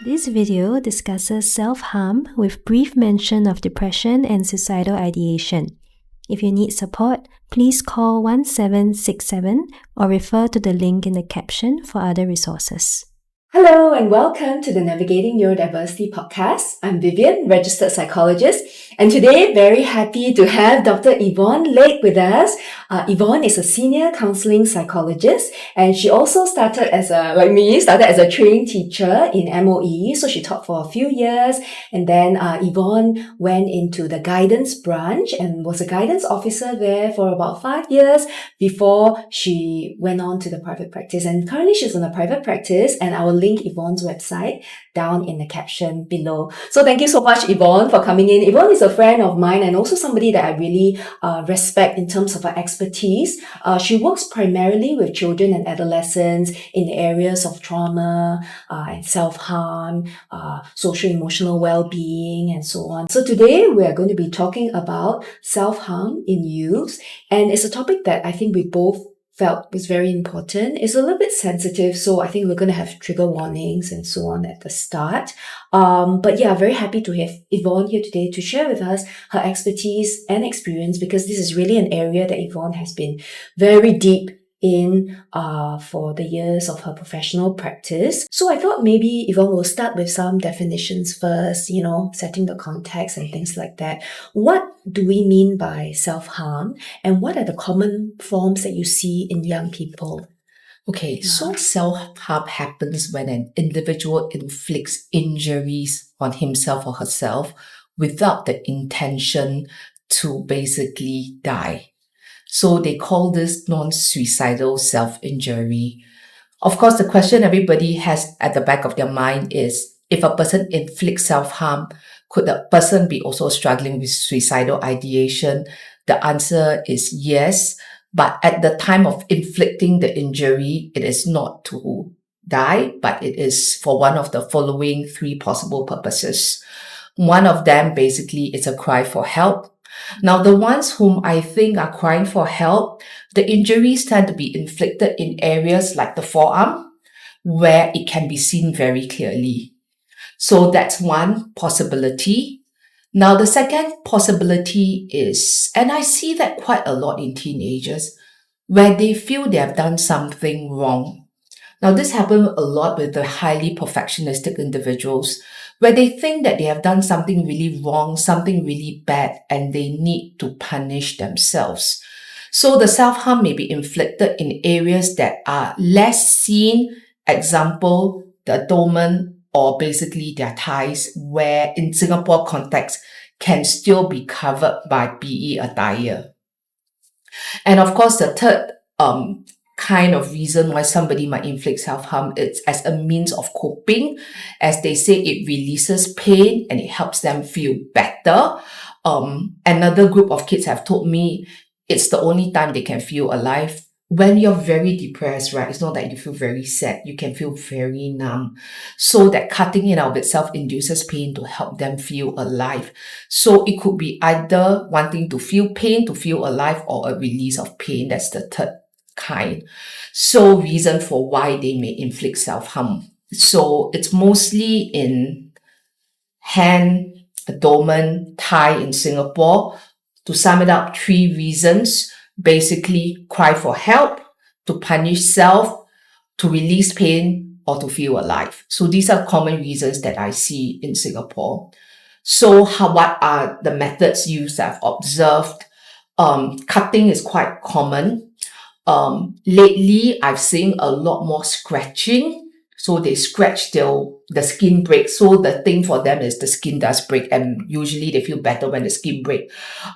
This video discusses self-harm with brief mention of depression and suicidal ideation. If you need support, please call 1767 or refer to the link in the caption for other resources. Hello and welcome to the Navigating Neurodiversity podcast. I'm Vivian, registered psychologist, and today very happy to have Dr. Yvonne Lek with us. Yvonne is a senior counseling psychologist, and she also started as a trained teacher in MOE. So she taught for a few years, and then Yvonne went into the guidance branch and was a guidance officer there for about 5 years before she went on to the private practice. And currently she's in a private practice, and I will link Yvonne's website down in the caption below. So thank you so much, Yvonne, for coming in. Yvonne is a friend of mine and also somebody that I really respect in terms of her expertise. She works primarily with children and adolescents in the areas of trauma and self-harm, social emotional well-being, and so on. So today we are going to be talking about self-harm in youth, and it's a topic that I think we both felt was very important. It's a little bit sensitive, so I think we're going to have trigger warnings and so on at the start. But yeah, very happy to have Yvonne here today to share with us her expertise and experience, because this is really an area that Yvonne has been very deep in for the years of her professional practice. So I thought maybe Yvonne will start with some definitions first, setting the context and things like that. What do we mean by self-harm, and what are the common forms that you see in young people? Okay, so self-harm happens when an individual inflicts injuries on himself or herself without the intention to basically die. So they call this non-suicidal self-injury. Of course, the question everybody has at the back of their mind is, if a person inflicts self-harm, could the person be also struggling with suicidal ideation? The answer is yes, but at the time of inflicting the injury, it is not to die, but it is for one of the following 3 possible purposes. One of them basically is a cry for help. Now, the ones whom I think are crying for help, the injuries tend to be inflicted in areas like the forearm, where it can be seen very clearly. So that's one possibility. Now, the second possibility is, and I see that quite a lot in teenagers, where they feel they have done something wrong. Now, this happens a lot with the highly perfectionistic individuals, where they think that they have done something really wrong, something really bad, and they need to punish themselves. So the self-harm may be inflicted in areas that are less seen, example, the abdomen or basically their thighs, where in Singapore context can still be covered by PE attire. And of course, the third kind of reason why somebody might inflict self-harm is as a means of coping. As they say, it releases pain and it helps them feel better. Another group of kids have told me it's the only time they can feel alive. When you're very depressed, right? It's not that you feel very sad. You can feel very numb. So that cutting it out of itself induces pain to help them feel alive. So it could be either wanting to feel pain to feel alive, or a release of pain. That's the third kind. So reason for why they may inflict self-harm. So it's mostly in hand, abdomen, thigh in Singapore. To sum it up, 3 reasons. Basically, cry for help, to punish self, to release pain, or to feel alive. So these are common reasons that I see in Singapore. So what are the methods used I've observed? Cutting is quite common. Lately, I've seen a lot more scratching. So they scratch till the skin breaks. So the thing for them is the skin does break, and usually they feel better when the skin breaks.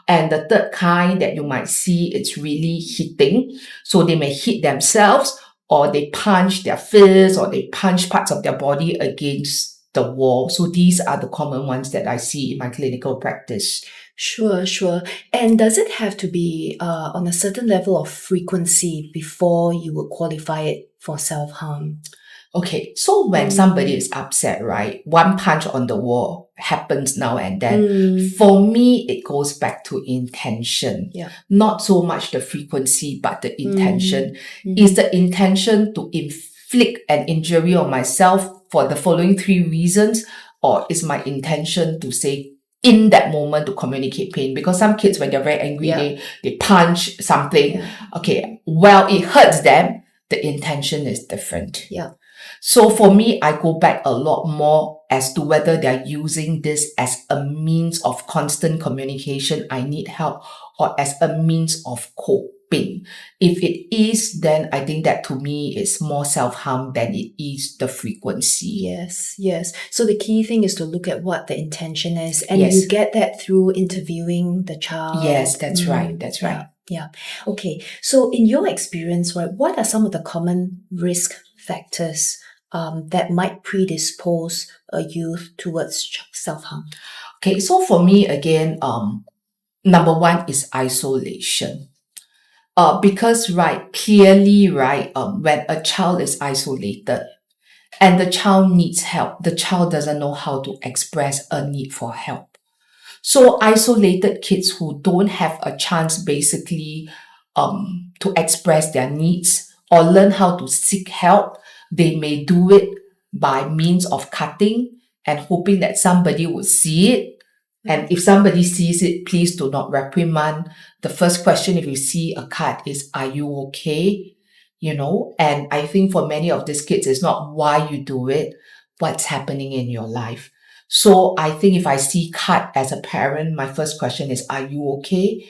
And the third kind that you might see, it's really hitting. So they may hit themselves, or they punch their fists, or they punch parts of their body against the wall. So these are the common ones that I see in my clinical practice. Sure. And does it have to be on a certain level of frequency before you would qualify it for self-harm? Okay, so when somebody is upset, right, one punch on the wall happens now and then. For me, it goes back to intention. Not so much the frequency, but the intention. Is the intention to inflict an injury on myself for the following 3 reasons? Or is my intention to say, in that moment, to communicate pain? Because some kids, when they're very angry, they punch something. Okay, well, it hurts them. The intention is different. So for me, I go back a lot more as to whether they're using this as a means of constant communication, I need help, or as a means of coping. If it is, then I think that to me is more self-harm than it is the frequency. Yes. So the key thing is to look at what the intention is, and you get that through interviewing the child. Yes, that's right. Yeah. Okay. So in your experience, right, what are some of the common risk factors that might predispose a youth towards self-harm? Okay, so for me, again, number one is isolation. Because, clearly, when a child is isolated and the child needs help, the child doesn't know how to express a need for help. So isolated kids who don't have a chance basically to express their needs or learn how to seek help, they may do it by means of cutting and hoping that somebody would see it. And if somebody sees it, please do not reprimand. The first question if you see a cut is, are you okay? And I think for many of these kids, it's not why you do it, what's happening in your life. So I think if I see cut as a parent, my first question is, are you okay?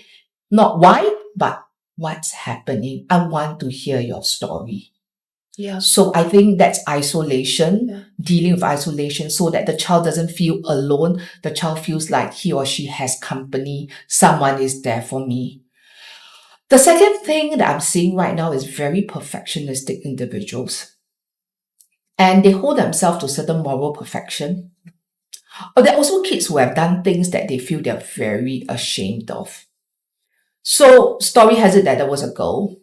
Not why, but what's happening? I want to hear your story. So I think that's isolation, dealing with isolation so that the child doesn't feel alone. The child feels like he or she has company. Someone is there for me. The second thing that I'm seeing right now is very perfectionistic individuals. And they hold themselves to certain moral perfection. Or there are also kids who have done things that they feel they're very ashamed of. So, story has it that there was a girl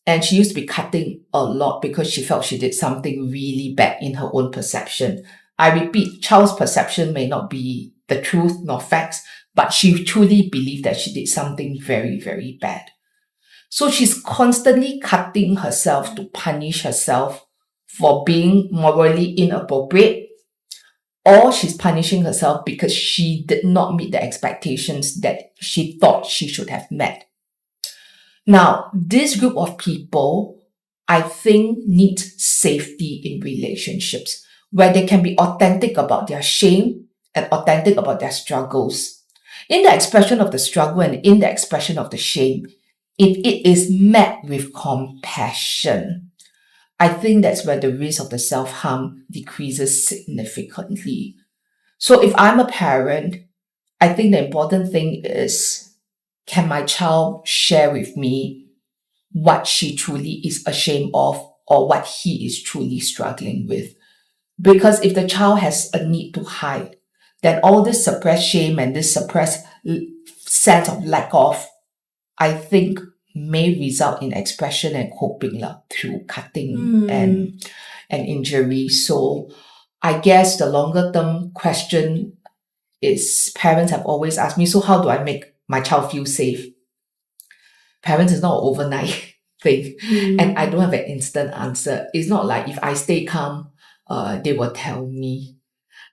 and she used to be cutting a lot because she felt she did something really bad in her own perception. I repeat, child's perception may not be the truth nor facts, but she truly believed that she did something very, very bad. So she's constantly cutting herself to punish herself for being morally inappropriate, or she's punishing herself because she did not meet the expectations that she thought she should have met. Now, this group of people, I think, needs safety in relationships where they can be authentic about their shame and authentic about their struggles. In the expression of the struggle and in the expression of the shame, if it is met with compassion, I think that's where the risk of the self-harm decreases significantly. So if I'm a parent, I think the important thing is, can my child share with me what she truly is ashamed of or what he is truly struggling with? Because if the child has a need to hide, then all this suppressed shame and this suppressed sense of lack of, I think, may result in expression and coping through cutting and injury. So I guess the longer term question is, parents have always asked me, so how do I make my child feel safe? Parents is not an overnight thing. And I don't have an instant answer. It's not like if I stay calm, they will tell me.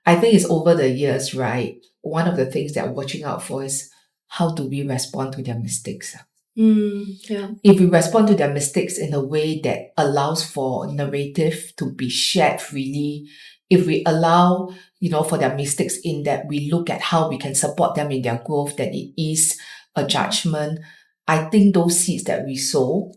I think it's over the years, right? One of the things that I'm watching out for is, how do we respond to their mistakes? If we respond to their mistakes in a way that allows for narrative to be shared freely, if we allow, for their mistakes in that we look at how we can support them in their growth, that it is a judgment, I think those seeds that we sow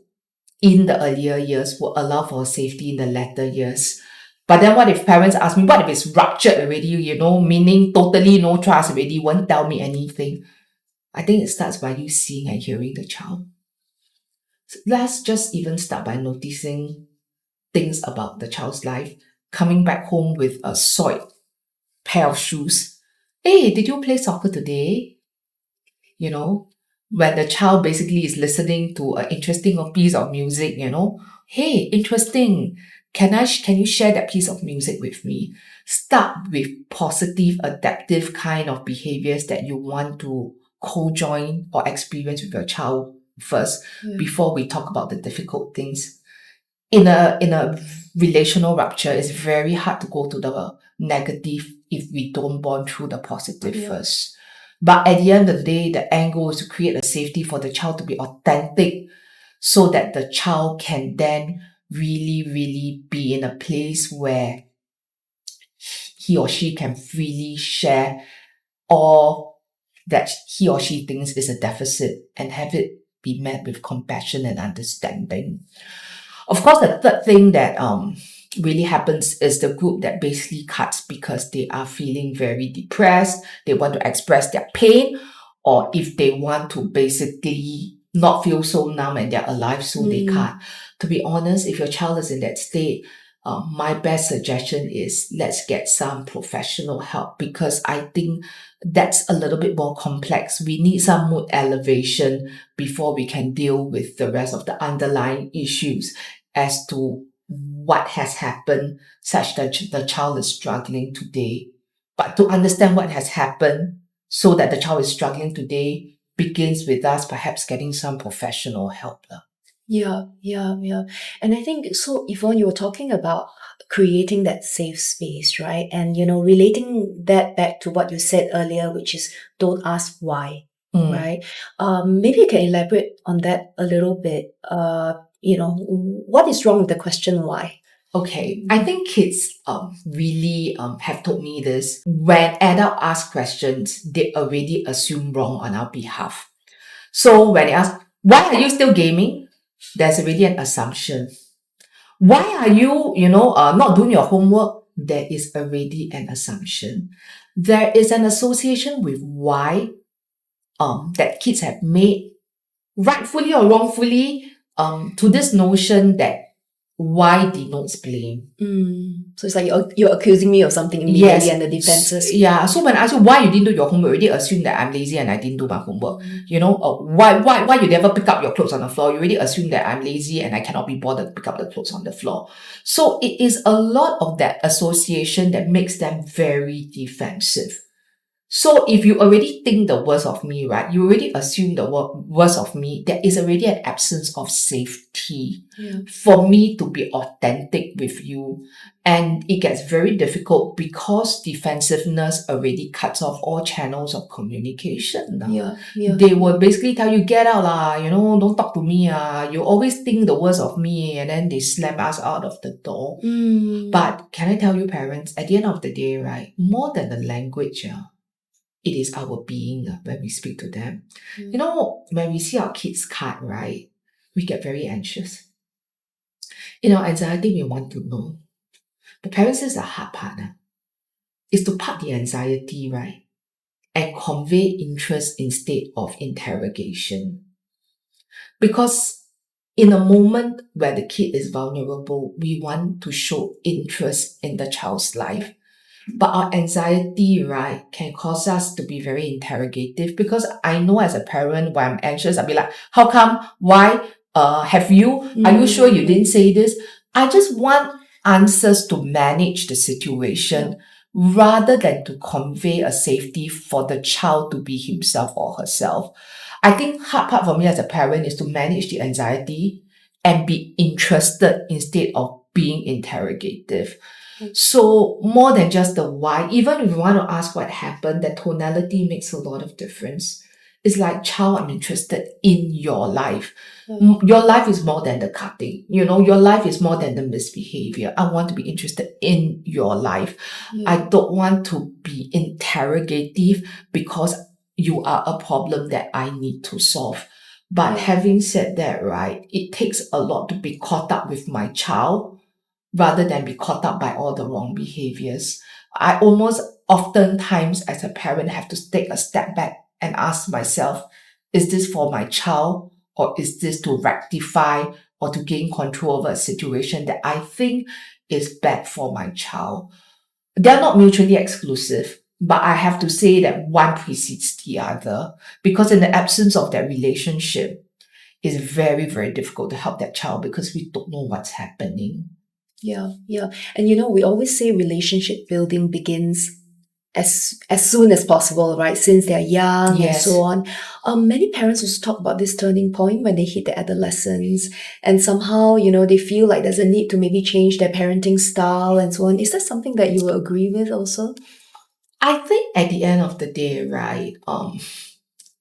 in the earlier years will allow for safety in the latter years. But then what if parents ask me, what if it's ruptured already, meaning totally no trust already, won't tell me anything? I think it starts by you seeing and hearing the child. So let's just even start by noticing things about the child's life. Coming back home with a soiled pair of shoes. Hey, did you play soccer today? When the child basically is listening to an interesting piece of music, hey, interesting. Can you share that piece of music with me? Start with positive, adaptive kind of behaviors that you want to co-join or experience with your child first before we talk about the difficult things. In a relational rupture, it's very hard to go to the negative if we don't bond through the positive first. But at the end of the day, the end goal is to create a safety for the child to be authentic so that the child can then really, really be in a place where he or she can freely share all that he or she thinks is a deficit and have it be met with compassion and understanding. Of course, the third thing that really happens is the group that basically cuts because they are feeling very depressed, they want to express their pain, or if they want to basically not feel so numb and they're alive, so they cut. To be honest, if your child is in that state, my best suggestion is let's get some professional help, because I think that's a little bit more complex. We need some mood elevation before we can deal with the rest of the underlying issues as to what has happened such that the child is struggling today. But to understand what has happened so that the child is struggling today begins with us perhaps getting some professional help. Yeah. And I think, so Yvonne, you were talking about creating that safe space, right? And, relating that back to what you said earlier, which is don't ask why, right? Maybe you can elaborate on that a little bit. What is wrong with the question why? Okay, I think kids really have told me this. When adults ask questions, they already assume wrong on our behalf. So when they ask, why are you still gaming? There's already an assumption. Why are you, not doing your homework? There is already an assumption. There is an association with why that kids have made, rightfully or wrongfully, to this notion that why denotes blame. So it's like you're accusing me of something immediately, and the defenses. Yeah. So when I ask you why you didn't do your homework, you already assume that I'm lazy and I didn't do my homework. Why you never pick up your clothes on the floor? You already assume that I'm lazy and I cannot be bothered to pick up the clothes on the floor. So it is a lot of that association that makes them very defensive. So if you already think the worst of me, right, you already assume the worst of me, there is already an absence of safety for me to be authentic with you. And it gets very difficult because defensiveness already cuts off all channels of communication. They will basically tell you, get out lah, don't talk to me. You always think the worst of me, and then they slam us out of the door. But can I tell you, parents, at the end of the day, right, more than the language, it is our being when we speak to them. When we see our kids cut, right, we get very anxious. Anxiety, we want to know. The parents is the hard part. Is to part the anxiety, right, and convey interest instead of interrogation. Because in a moment where the kid is vulnerable, we want to show interest in the child's life. But our anxiety, right, can cause us to be very interrogative, because I know as a parent, when I'm anxious, I'll be like, how come? Why? Have you? Are you sure you didn't say this? I just want answers to manage the situation rather than to convey a safety for the child to be himself or herself. I think hard part for me as a parent is to manage the anxiety and be interested instead of being interrogative. So more than just the why, even if you want to ask what happened, the tonality makes a lot of difference. It's like, child, I'm interested in your life. Your life is more than the cutting. Your life is more than the misbehavior. I want to be interested in your life. I don't want to be interrogative because you are a problem that I need to solve. But having said that, right, it takes a lot to be caught up with my child rather than be caught up by all the wrong behaviors. I almost oftentimes as a parent have to take a step back and ask myself, is this for my child, or is this to rectify or to gain control over a situation that I think is bad for my child? They're not mutually exclusive, but I have to say that one precedes the other, because in the absence of that relationship, it's very, very difficult to help that child because we don't know what's happening. Yeah, yeah. And we always say relationship building begins as soon as possible, right? Since they're young and so on. Many parents also talk about this turning point when they hit the adolescence, and somehow, they feel like there's a need to maybe change their parenting style and so on. Is that something that you will agree with also? I think at the end of the day, right,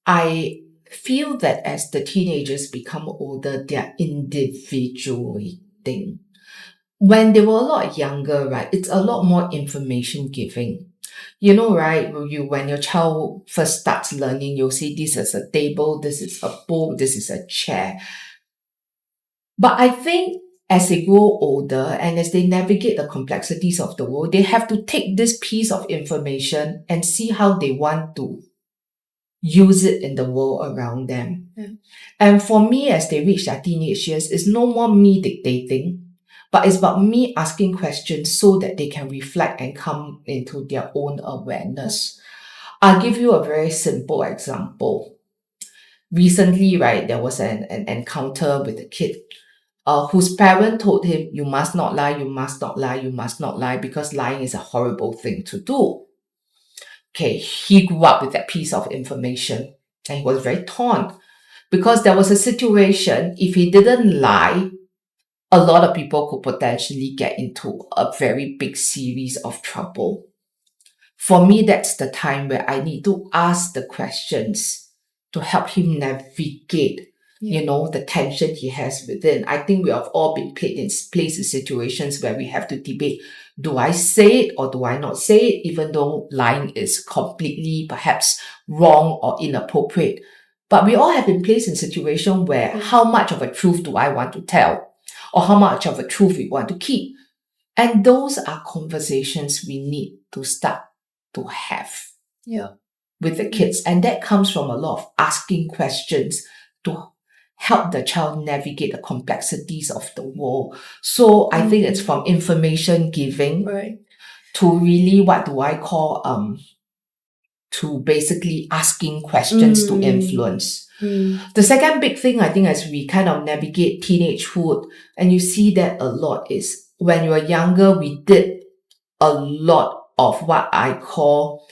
I feel that as the teenagers become older, they're individuating. When they were a lot younger, right, it's a lot more information giving. You know, right, when your child first starts learning, you'll see this is a table, this is a book, this is a chair. But I think as they grow older and as they navigate the complexities of the world, they have to take this piece of information and see how they want to use it in the world around them. Yeah. And for me, as they reach their teenage years, it's no more me dictating, but it's about me asking questions so that they can reflect and come into their own awareness. I'll give you a very simple example. Recently, right, there was an encounter with a kid whose parent told him, you must not lie, you must not lie, you must not lie, because lying is a horrible thing to do. Okay, he grew up with that piece of information and he was very torn because there was a situation, if he didn't lie, a lot of people could potentially get into a very big series of trouble. For me, that's the time where I need to ask the questions to help him navigate, the tension he has within. I think we have all been placed in situations where we have to debate, do I say it or do I not say it, even though lying is completely perhaps wrong or inappropriate. But we all have been placed in a situation where how much of a truth do I want to tell or how much of a truth we want to keep. And those are conversations we need to start to have with the kids. And that comes from a lot of asking questions to help the child navigate the complexities of the world. So I think it's from information giving to really, what do I call, to basically asking questions to influence. The second big thing, I think, as we kind of navigate teenagehood, and you see that a lot, is when you were younger, we did a lot of what I call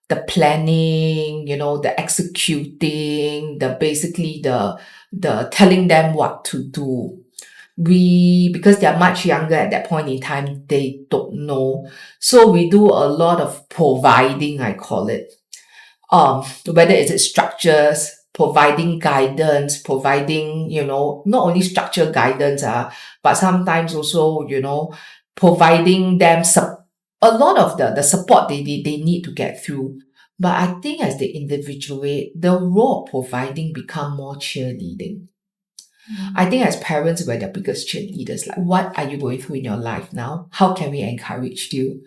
the planning, the executing, the telling them what to do. Because they're much younger at that point in time, they don't know. So we do a lot of providing, I call it. Whether it's structures, providing guidance, providing, not only structural guidance, but sometimes also, providing them a lot of the support they need to get through. But I think as they individuate, the role of providing become more cheerleading. I think as parents, we're the biggest cheerleaders. Like, what are you going through in your life now? How can we encourage you?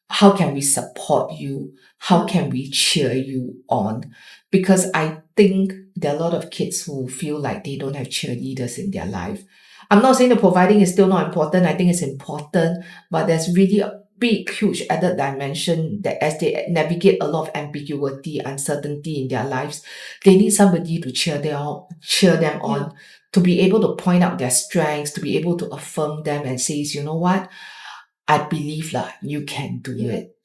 How can we support you? How can we cheer you on? Because I think there are a lot of kids who feel like they don't have cheerleaders in their life. I'm not saying the providing is still not important. I think it's important, but there's really a big, huge added dimension that as they navigate a lot of ambiguity, uncertainty in their lives, they need somebody to cheer them on, to be able to point out their strengths, to be able to affirm them and say, you know what? I believe you can do it.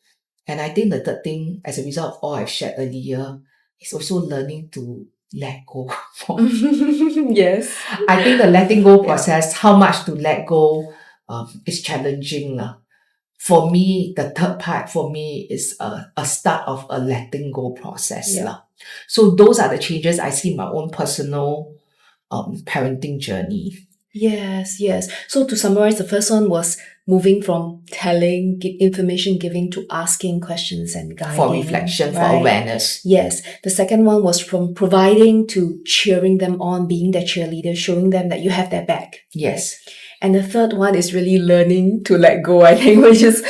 And I think the third thing, as a result of all I've shared earlier, is also learning to let go. Yes. I think the letting go process, how much to let go, is challenging. For me, the third part for me is a start of a letting go process. So those are the changes I see in my own personal parenting journey. Yes. So to summarize, the first one was moving from telling, information giving, to asking questions and guiding. For reflection, for awareness. Yes. The second one was from providing to cheering them on, being their cheerleader, showing them that you have their back. Yes. And the third one is really learning to let go, I think, which is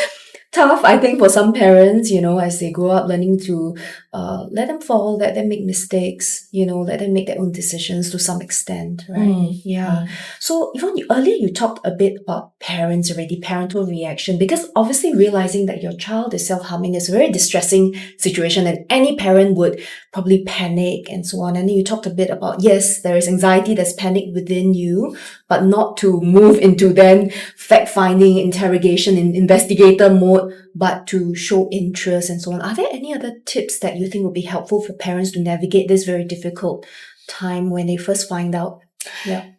tough, I think, for some parents, as they grow up, learning to let them fall, let them make mistakes, let them make their own decisions to some extent, right? So, Yvonne, earlier you talked a bit about parents already, parental reaction, because obviously realizing that your child is self-harming is a very distressing situation, and any parent would probably panic and so on. And then you talked a bit about, yes, there is anxiety, there's panic within you, but not to move into then fact-finding, interrogation, and investigator mode, but to show interest and so on. Are there any other tips that you think would be helpful for parents to navigate this very difficult time when they first find out? Yeah.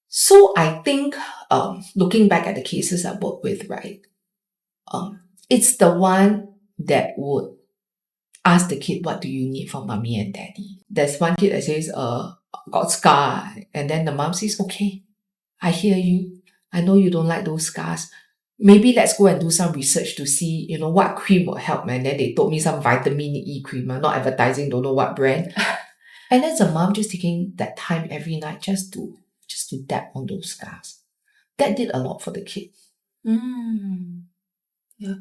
So I think, looking back at the cases I work with, right, it's the one that would ask the kid, what do you need from mommy and daddy? There's one kid that says, got scar. And then the mom says, okay, I hear you. I know you don't like those scars. Maybe let's go and do some research to see, what cream will help. And then they told me some vitamin E cream. I'm not advertising, don't know what brand. And then the mom just taking that time every night just to dab on those scars. That did a lot for the kid. Yeah.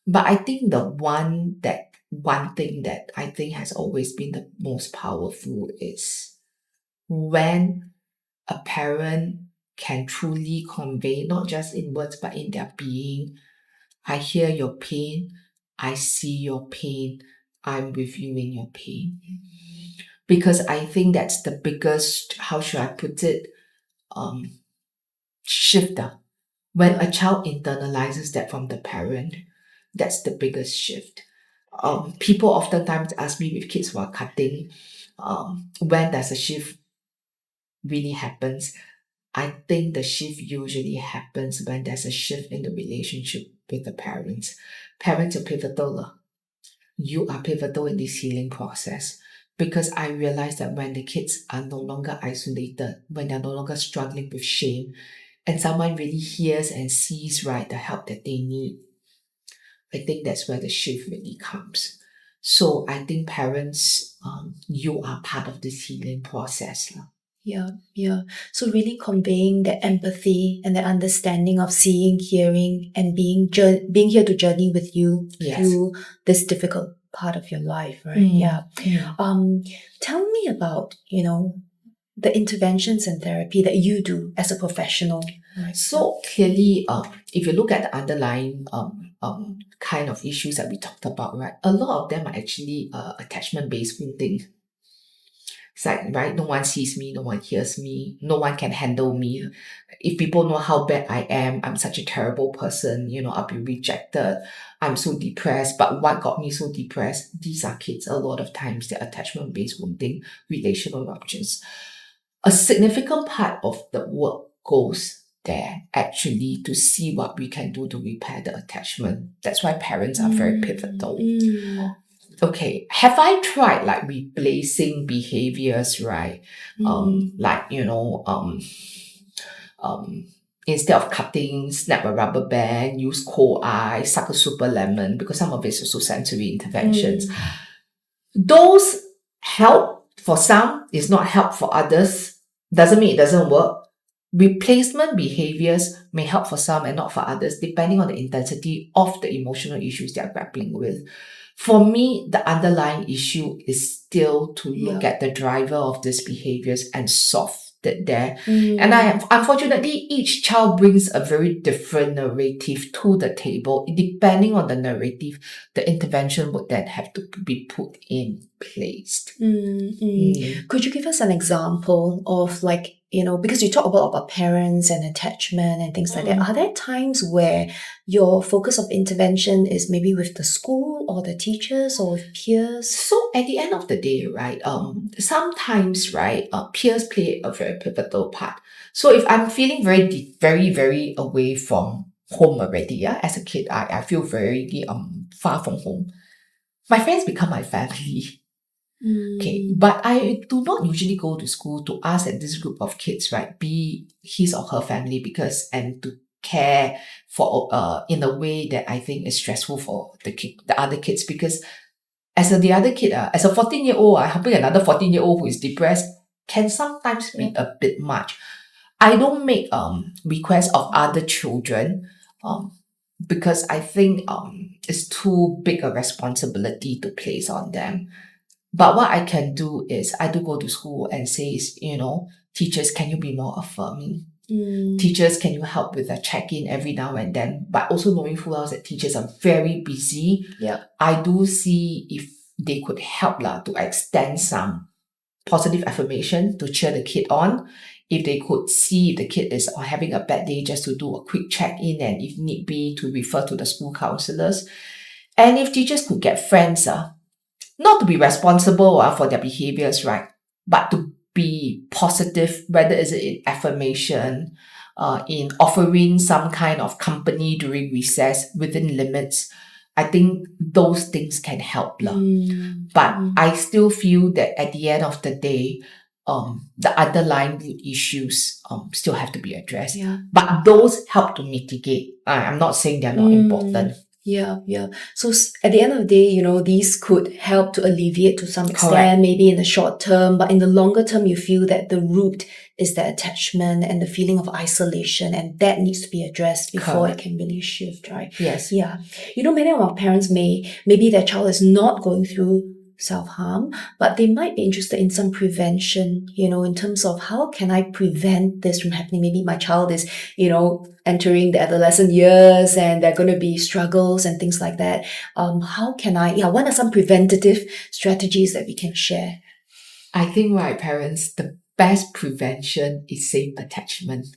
But I think the one thing that I think has always been the most powerful is when a parent can truly convey, not just in words, but in their being, I hear your pain, I see your pain, I'm with you in your pain. Because I think that's the biggest, how should I put it, shifter. When a child internalizes that from the parent, that's the biggest shift. People oftentimes ask me with kids who are cutting, when does a shift really happens? I think the shift usually happens when there's a shift in the relationship with the parents. Parents are pivotal. You are pivotal in this healing process, because I realize that when the kids are no longer isolated, when they're no longer struggling with shame, and someone really hears and sees, right, the help that they need, I think that's where the shift really comes. So I think parents, you are part of this healing process. Yeah. So really conveying the empathy and the understanding of seeing, hearing, and being here to journey with you through this difficult part of your life, right? Yeah. Tell me about, the interventions and therapy that you do as a professional. Right? So clearly, if you look at the underlying kind of issues that we talked about, right, a lot of them are actually attachment-based things. It's like, right, no one sees me, no one hears me, no one can handle me. Yeah. If people know how bad I am, I'm such a terrible person, I'll be rejected, I'm so depressed. But what got me so depressed? These are kids, a lot of times they're attachment-based wounding, relational ruptures. A significant part of the work goes there actually to see what we can do to repair the attachment. That's why parents are very pivotal. Okay, have I tried like replacing behaviors, right? Instead of cutting, snap a rubber band, use cold ice, suck a super lemon, because some of it's also sensory interventions. Those help for some, it's not help for others. Doesn't mean it doesn't work. Replacement behaviors may help for some and not for others, depending on the intensity of the emotional issues they are grappling with. For me, the underlying issue is still to look at the driver of these behaviors and solve it there. And unfortunately, each child brings a very different narrative to the table. Depending on the narrative, the intervention would then have to be put in place. Could you give us an example of because you talk about parents and attachment and things like that. Are there times where your focus of intervention is maybe with the school or the teachers or with peers? So at the end of the day, right, sometimes, right, peers play a very pivotal part. So if I'm feeling very, very, very away from home already, as a kid, I feel very far from home. My friends become my family. Okay, but I do not usually go to school to ask that this group of kids, right, be his or her family, and to care for in a way that I think is stressful for the other kids, because as a 14-year-old, helping another 14-year-old who is depressed can sometimes be a bit much. I don't make requests of other children because I think it's too big a responsibility to place on them. But what I can do is I do go to school and say, teachers, can you be more affirming? Teachers, can you help with a check-in every now and then? But also knowing full well that teachers are very busy. I do see if they could help to extend some positive affirmation to cheer the kid on. if they could see if the kid is having a bad day, just to do a quick check-in, and if need be, to refer to the school counselors. And if teachers could get friends, not to be responsible for their behaviors, right, but to be positive, whether is it in affirmation, in offering some kind of company during recess within limits. I think those things can help. But I still feel that at the end of the day, the underlying issues still have to be addressed. Yeah. But those help to mitigate. I'm not saying they're not important. Yeah. So at the end of the day, these could help to alleviate to some extent, Correct. maybe in the short term, but in the longer term, you feel that the root is the attachment and the feeling of isolation, and that needs to be addressed before Correct. it can really shift, right? Yes. Yeah. Many of our parents maybe their child is not going through self-harm, but they might be interested in some prevention, in terms of how can I prevent this from happening? Maybe my child is, entering the adolescent years and there are going to be struggles and things like that. What are some preventative strategies that we can share? I think, right, parents, the best prevention is safe attachment.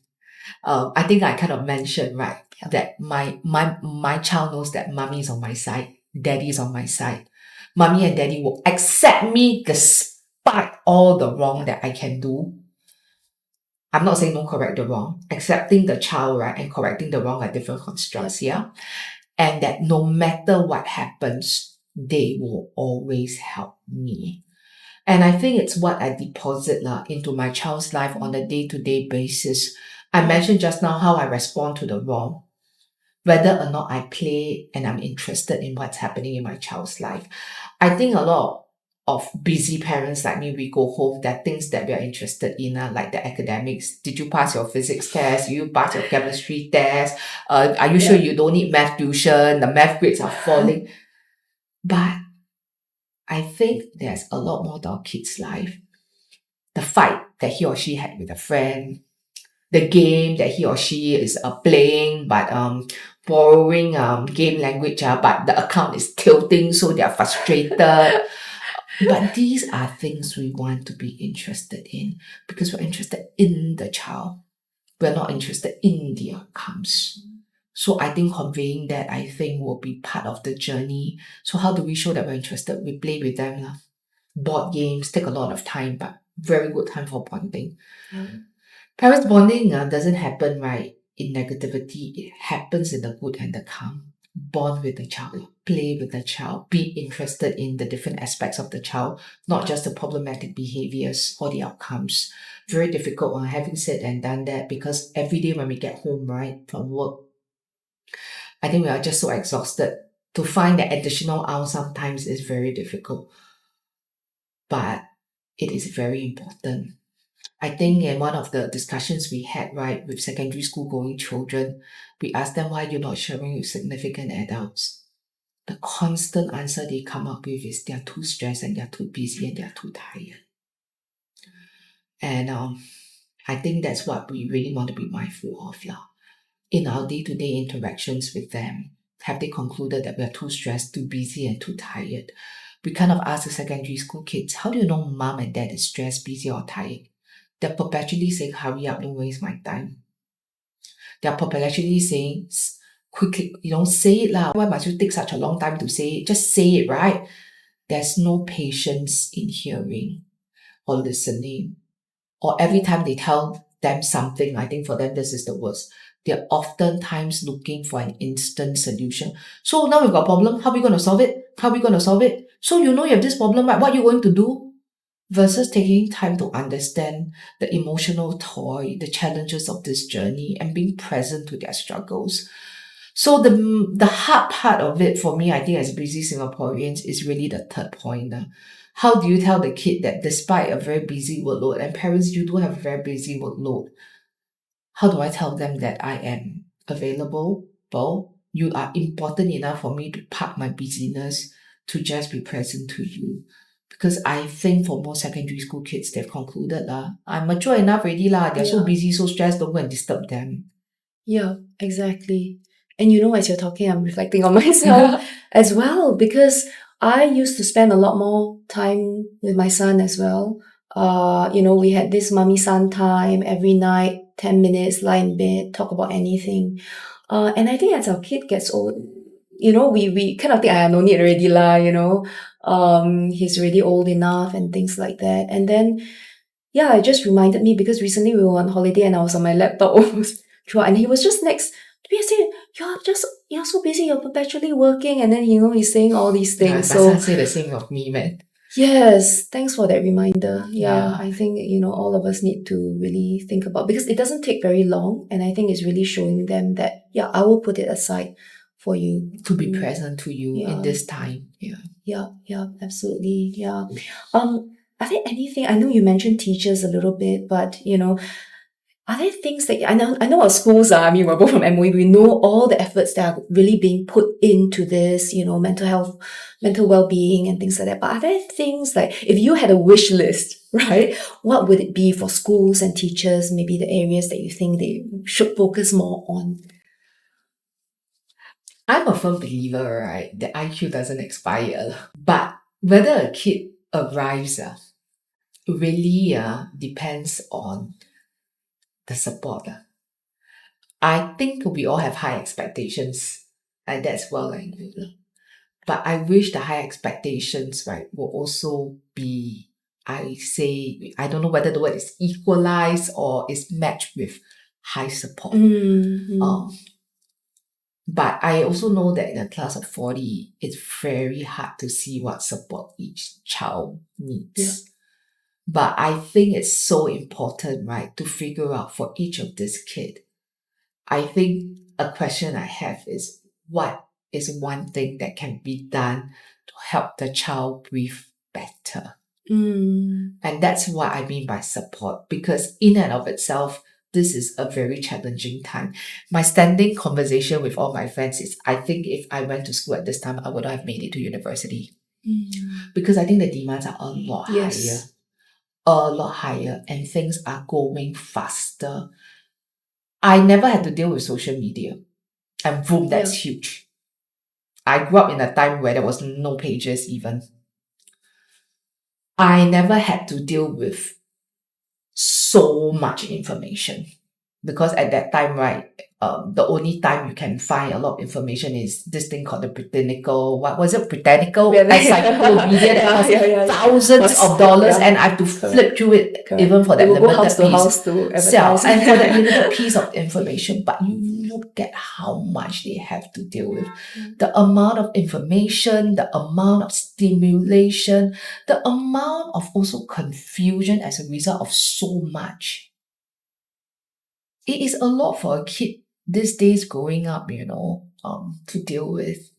I think I kind of mentioned, right, that my child knows that mommy is on my side, daddy is on my side. Mommy and daddy will accept me despite all the wrong that I can do. I'm not saying don't correct the wrong. Accepting the child, right, and correcting the wrong are different constructs, yeah? And that no matter what happens, they will always help me. And I think it's what I deposit into my child's life on a day-to-day basis. I mentioned just now how I respond to the wrong, whether or not I play and I'm interested in what's happening in my child's life. I think a lot of busy parents like me, we go home, there are things that we are interested in, like the academics. Did you pass your physics test? You pass your chemistry test? Are you sure you don't need math tuition? The math grades are falling. But I think there's a lot more to our kids' life. The fight that he or she had with a friend, the game that he or she is playing, but borrowing game language, but the account is tilting, so they are frustrated. But these are things we want to be interested in because we're interested in the child. We're not interested in the outcomes. So I think conveying that, I think, will be part of the journey. So how do we show that we're interested? We play with them. Board games take a lot of time, but very good time for bonding. Parents bonding doesn't happen, right, in negativity. It happens in the good and the calm. Bond with the child, play with the child, be interested in the different aspects of the child, not just the problematic behaviors or the outcomes. Very difficult having said and done that, because every day when we get home, right, from work, I think we are just so exhausted. To find the additional hour sometimes is very difficult. But it is very important. I think in one of the discussions we had, right, with secondary school going children, we asked them why you're not sharing with significant adults. The constant answer they come up with is they're too stressed and they're too busy and they're too tired. And I think that's what we really want to be mindful of. In our day-to-day interactions with them, have they concluded that we're too stressed, too busy, and too tired? We kind of ask the secondary school kids, how do you know mom and dad is stressed, busy, or tired? They're perpetually saying, hurry up, don't waste my time. They're perpetually saying, quickly, say it lah. Why must you take such a long time to say it? Just say it, right? There's no patience in hearing or listening. Or every time they tell them something, I think for them this is the worst. They're oftentimes looking for an instant solution. So now we've got a problem. How are we going to solve it? How are we going to solve it? So you know you have this problem, right? What are you going to do? Versus taking time to understand the emotional toll, the challenges of this journey, and being present to their struggles. So the hard part of it for me, I think, as busy Singaporeans, is really the third point. How do you tell the kid that despite a very busy workload, and parents, you do have a very busy workload, how do I tell them that I am available? Well, you are important enough for me to park my busyness to just be present to you. Because I think for most secondary school kids, they've concluded, I'm mature enough already, they're so busy, so stressed, don't go and disturb them. Yeah, exactly. And as you're talking, I'm reflecting on myself as well, because I used to spend a lot more time with my son as well. We had this mummy-son time every night, 10 minutes, lie in bed, talk about anything. And I think as our kid gets old, we kind of think, no need already lah, he's already old enough and things like that. And then, yeah, it just reminded me because recently we were on holiday and I was on my laptop almost throughout, and he was just next to me and saying, you're so busy, you're perpetually working. And then, he's saying all these things. My son say the same of me, man. Yes, thanks for that reminder. Yeah. I think, all of us need to really think about, because it doesn't take very long, and I think it's really showing them that, I will put it aside for you. To be present to you in this time. Yeah, absolutely. Yeah. Are there anything, I know you mentioned teachers a little bit, but, are there things that, I know our schools are, we're both from MOE, we know all the efforts that are really being put into this, mental health, mental well-being and things like that. But are there things like, if you had a wish list, right, what would it be for schools and teachers, maybe the areas that you think they should focus more on? I'm a firm believer, right, that IQ doesn't expire. But whether a kid arrives really depends on the support. I think we all have high expectations, and that's well and good. But I wish the high expectations, right, will also be, I don't know whether the word is equalized or is matched with high support. But I also know that in a class of 40, it's very hard to see what support each child needs. Yeah. But I think it's so important, right, to figure out for each of this kid. I think a question I have is, what is one thing that can be done to help the child breathe better? And that's what I mean by support, because in and of itself, this is a very challenging time. My standing conversation with all my friends is, I think if I went to school at this time, I would have made it to university. Because I think the demands are a lot higher. A lot higher, and things are going faster. I never had to deal with social media. And boom, that's huge. I grew up in a time where there was no pages even. I never had to deal with so much information. Because at that time, right, the only time you can find a lot of information is this thing called the Britannical, what was it? Britannical encyclopedia that costs thousands of dollars, and I have to flip through it even for that limited piece. And for that limited piece of information. But you look at how much they have to deal with. The amount of information, the amount of stimulation, the amount of also confusion as a result of so much. It is a lot for a kid these days growing up, to deal with.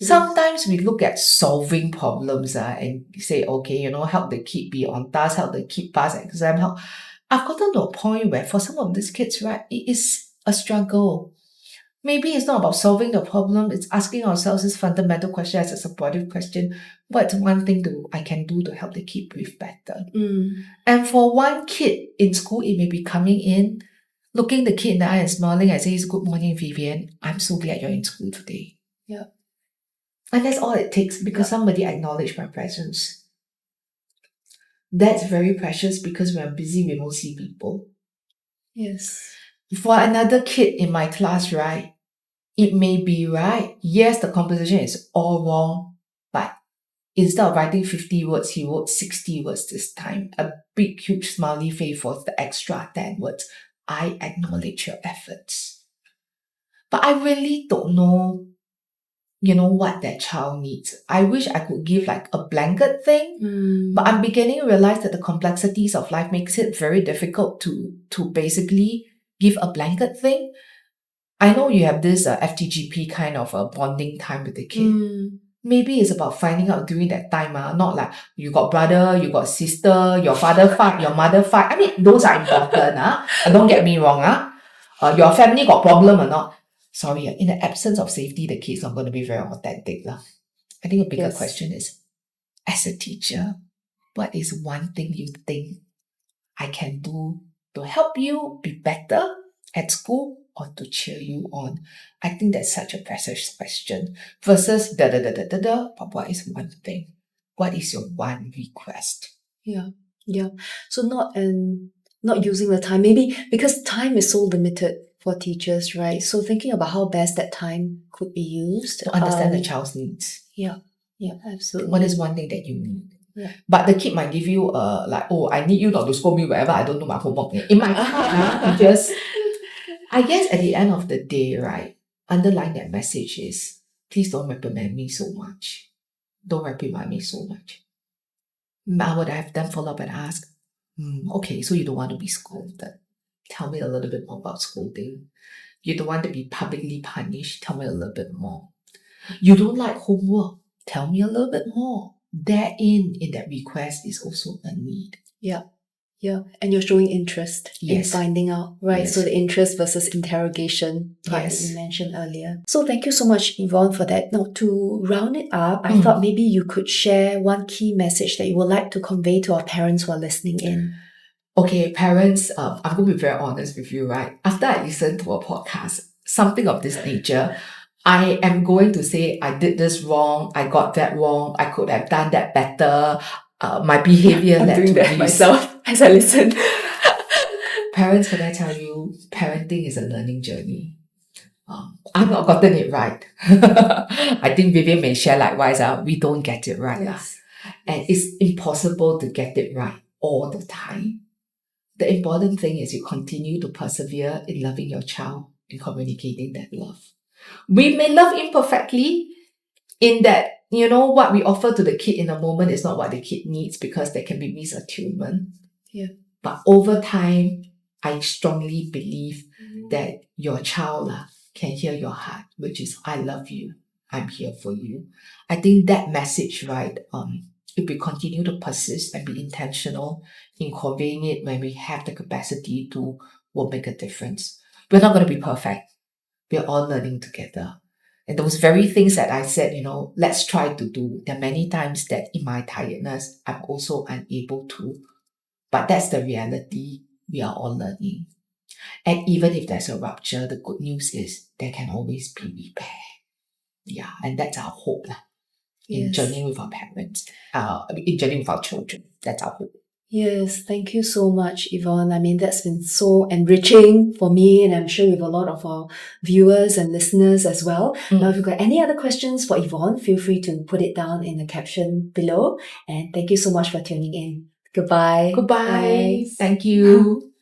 Sometimes we look at solving problems and say, okay, help the kid be on task, help the kid pass exam. I've gotten to a point where for some of these kids, right, it is a struggle. Maybe it's not about solving the problem, it's asking ourselves this fundamental question as a supportive question. What's one thing I can do to help the kid breathe better? And for one kid in school, it may be coming in, looking the kid in the eye and smiling and saying, "Good morning, Vivian. I'm so glad you're in school today." And that's all it takes, because somebody acknowledged my presence. That's very precious, because when I'm busy, we won't see people. For another kid in my class, right, it may be right. Yes, the composition is all wrong, but instead of writing 50 words, he wrote 60 words this time. A big, huge smiley face for the extra 10 words. I acknowledge your efforts. But I really don't know, what that child needs. I wish I could give like a blanket thing, but I'm beginning to realize that the complexities of life makes it very difficult to basically give a blanket thing. I know you have this FTGP kind of a bonding time with the kid. Maybe it's about finding out during that time, not like you got brother, you got sister, your father fight, your mother fight. I mean, those are important. Don't get me wrong. Your family got problem or not? Sorry, in the absence of safety, the kid's not going to be very authentic. I think a bigger question is, as a teacher, what is one thing you think I can do to help you be better at school or to cheer you on? I think that's such a precious question versus but what is one thing? What is your one request? Yeah. So not using the time, maybe because time is so limited for teachers, right? So thinking about how best that time could be used. To understand the child's needs. Yeah, absolutely. What is one thing that you need? Yeah. But the kid might give you I need you not to scold me wherever I don't do my homework. In my heart, just I guess at the end of the day, right, underlying that message is, please don't reprimand me so much. Don't reprimand me so much. I would have then follow up and ask, okay, so you don't want to be scolded. Tell me a little bit more about scolding. You don't want to be publicly punished. Tell me a little bit more. You don't like homework. Tell me a little bit more. Therein, in that request is also a need. Yeah. And you're showing interest in finding out, right? Yes. So the interest versus interrogation part that you mentioned earlier. So thank you so much, Yvonne, for that. Now, to round it up, I thought maybe you could share one key message that you would like to convey to our parents who are listening in. Okay, parents, I'm going to be very honest with you, right? After I listened to a podcast, something of this nature, I am going to say, I did this wrong, I got that wrong, I could have done that better, my behavior led to this. I'm doing that myself as I listen. Parents, can I tell you, parenting is a learning journey. I've not gotten it right. I think Vivian may share likewise, we don't get it right. Yes. And it's impossible to get it right all the time. The important thing is you continue to persevere in loving your child and communicating that love. We may love imperfectly in that, what we offer to the kid in a moment is not what the kid needs because there can be misattunement. Yeah. But over time, I strongly believe that your child can hear your heart, which is, I love you. I'm here for you. I think that message, right, if we continue to persist and be intentional in conveying it when we have the capacity to, will make a difference. We're not going to be perfect. We're all learning together. And those very things that I said, let's try to do. There are many times that in my tiredness, I'm also unable to. But that's the reality. We are all learning. And even if there's a rupture, the good news is there can always be repair. Yeah, and that's our hope. In journeying with our parents, in journeying with our children. That's our hope. Yes, thank you so much, Yvonne. I mean, that's been so enriching for me, and I'm sure with a lot of our viewers and listeners as well. Now, if you've got any other questions for Yvonne, feel free to put it down in the caption below. And thank you so much for tuning in. Goodbye. Goodbye. Thank you.